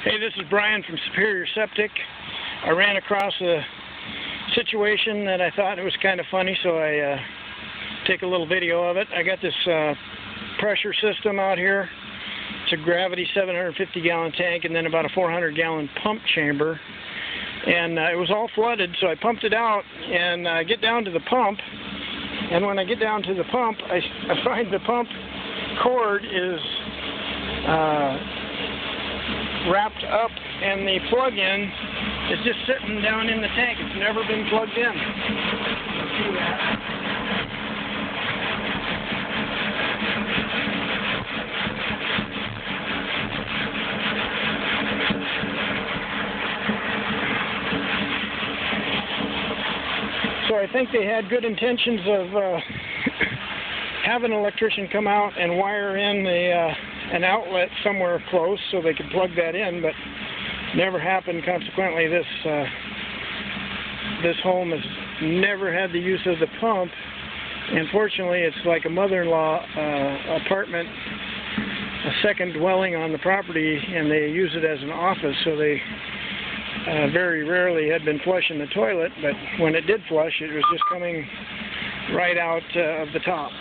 Hey, this is Brian from Superior Septic. I ran across a situation that I thought it was kind of funny, so I take a little video of it. I got this pressure system out here. It's a gravity 750-gallon tank and then about a 400-gallon pump chamber. And it was all flooded, so I pumped it out and I get down to the pump. And when I get down to the pump, I find the pump cord is wrapped up and the plug-in is just sitting down in the tank. It's never been plugged in. Let's see that. So I think they had good intentions of having an electrician come out and wire in an outlet somewhere close so they could plug that in, but never happened. Consequently, this home has never had the use of the pump. Unfortunately, it's like a mother-in-law apartment, a second dwelling on the property, and they use it as an office, so they very rarely had been flushing the toilet, but when it did flush, it was just coming right out of the top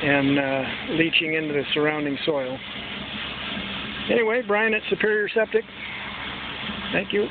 and leaching into the surrounding soil. Anyway, Brian at Superior Septic, thank you.